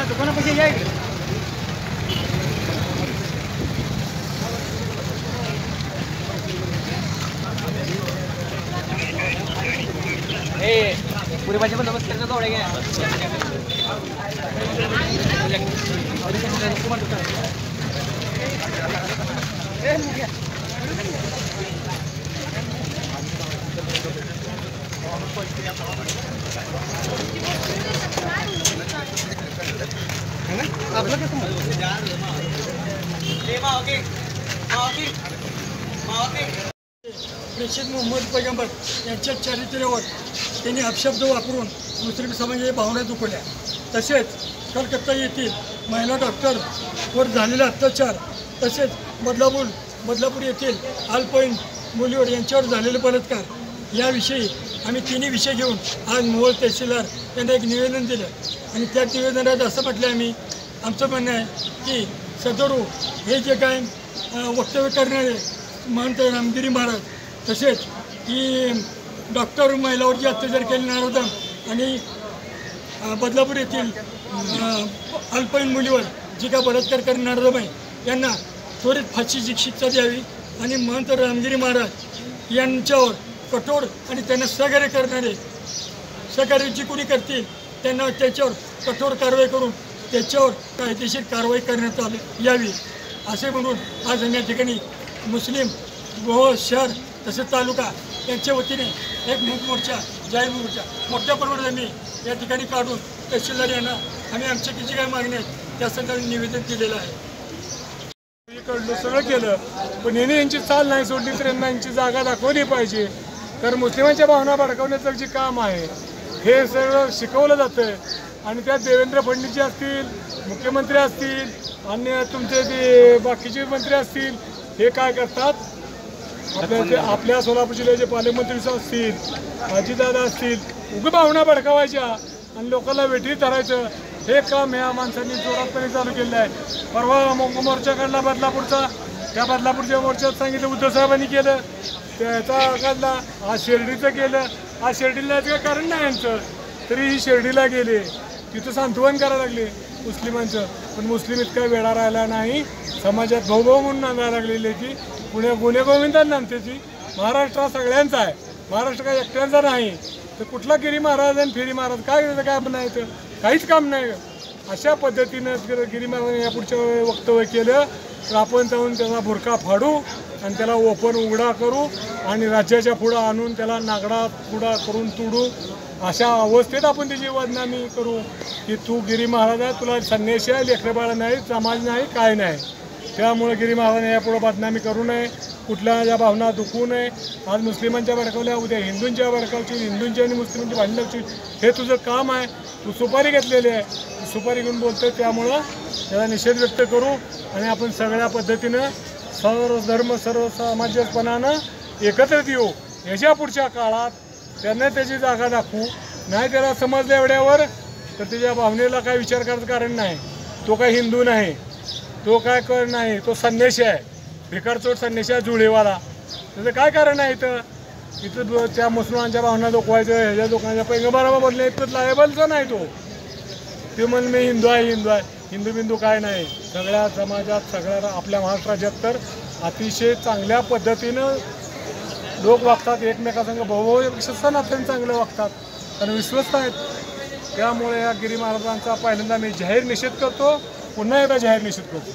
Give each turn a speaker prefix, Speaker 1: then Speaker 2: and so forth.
Speaker 1: दुकानापाशी या पुरे भाजी पण नमस्कार करतो आवडे घ्या आपलं कसं प्रेषित मोहम्मद पैगंबर यांच्या चरित्र्यावर त्यांनी अपशब्द वापरून मुस्लिम समाजाच्या भावना दुखवल्या। तसेच कलकत्ता येथील महिला डॉक्टरवर झालेला अत्याचार, तसेच बदलापूर येथील अल्पवयीन मुलीवर यांच्यावर झालेले बलात्कार याविषयी आम्ही तिन्ही विषय घेऊन आज मोहोळ तहसीलदार यांना एक निवेदन दिलं आणि त्या निवेदनात असं म्हटलं आम्ही आमचं म्हणणं आहे की सदरू हे जे काय वक्तव्य करणारे महंत रामगिरी महाराज, तसेच की डॉक्टर महिलावर जे अत्याचार केले नारोदम आणि बदलापूर येथील अल्पवयीन मुलीवर जी काय बलात्कार करणारे नारोदम आहे यांना त्वरित फाशीची शिक्षा द्यावी आणि महंत रामगिरी महाराज यांच्यावर कठोर आणि त्यांना सहकार्य जी कोणी करतील त्यांना त्याच्यावर कठोर कारवाई करून त्याच्यावर कायदेशीर कारवाई करण्यात यावी असे म्हणून आज आम्ही या ठिकाणी मुस्लिम मोहोळ शहर तसेच तालुका यांच्या वतीने एक मूक मोर्चा जाहीर मोर्चा मोठ्या प्रमाणात आम्ही या ठिकाणी काढून तहसीलदार यांना आम्ही आमच्या किती काय मागण्या आहेत त्या संदर्भात निवेदन दिलेलं आहे।
Speaker 2: कडलं सगळं केलं पण यांची चाल नाही सोडली तर यांना यांची जागा दाखवली पाहिजे, कारण मुस्लिमांच्या भावना भडकवण्याचं जे काम आहे हे सगळं शिकवलं जातं आणि त्यात देवेंद्र फडणवीस असतील, मुख्यमंत्री असतील आणि तुमचे जे बाकीचे मंत्री असतील हे काय करतात आपल्या सोलापूर जिल्ह्याचे पालकमंत्री असतील, अजितदादा असतील, उभी भावना भडकावायच्या आणि लोकांना वेठीत धरायचं हे काम ह्या माणसांनी जोरातपणे चालू केलं आहे। परवा मोर्चा काढला बदलापूरचा, त्या बदलापूरच्या मोर्चात सांगितलं उद्धव साहेबांनी केलं, त्याचा काढला आज शिर्डीचं केलं। आज शिर्डीला याचं कारण नाही यांचं, तरी ही शिर्डीला गेले तिथं सांत्वन करायला लागले मुस्लिमांचं, पण मुस्लिम इतका वेळा राहिला नाही, समाजात भाऊ म्हणून नांदायला लागलेली ती गुन्हे गोविंदांना नांदते महाराष्ट्र सगळ्यांचा आहे, महाराष्ट्र काय एकट्यांचा नाही। तर कुठला गिरी महाराज आणि फेरी महाराज काय बनायचं काहीच काम नाही। अशा पद्धतीनं गिरी महाराजांनी या पुढच्या वक्तव्य केलं तर आपण जाऊन त्याचा बुरका फाडू आणि त्याला ओपन उघडा करू आणि राज्याच्या पुढं आणून त्याला नागडा पुढा करून तुडू, अशा अवस्थेत आपण त्याची बदनामी करू की तू गिरी महाराज आहे, तुला संन्यासी आहे, लेकरबाळ नाही, समाज नाही, काय नाही। त्यामुळे गिरी महाराजांनी यापुढं बदनामी करू नये, कुठल्या ज्या भावना दुखवू नये। आज मुस्लिमांच्या भडकवल्या, उद्या हिंदूंच्या भडकावची, हिंदूंची आणि मुस्लिमांची भांडण लावची, हे तुझं काम आहे। तू सुपारी घेतलेली आहे, सुपारी घेऊन बोलतोय, त्यामुळं त्याचा निषेध व्यक्त करू आणि आपण सगळ्या पद्धतीनं सर्व धर्म सर्व समाजपणानं एकत्रित येऊ। याच्या पुढच्या काळात त्यांना त्याची जागा दाखवू, नाही त्याला समजलं एवढ्यावर तर त्याच्या भावनेला काय विचार करायचं कारण नाही। तो काय हिंदू नाही, तो काय कर नाही, तो संन्यासी आहे, भिकारचोट संन्यासी आहे, जुळेवाला। त्याचं काय कारण आहे इथं त्या मुसलमानांच्या भावना दुखवायचं, ह्याच्या दुकानाच्या पैगंबराबा बोलले इतकं लायबलचा नाही तो। ते म्हण मी हिंदू आहे, हिंदू बिंदू काय नाही। सगळ्या समाजात सगळ्या आपल्या महाराष्ट्र राज्यात तर अतिशय चांगल्या पद्धतीनं लोक वागतात, एकमेकांसंग भाऊपेक्षा नात्याने चांगलं वागतात आणि विश्वस्त आहेत। त्यामुळे या गिरी महाराजांचा पहिल्यांदा मी जाहीर निषेध करतो, पुन्हा एकदा जाहीर निषेध करतो।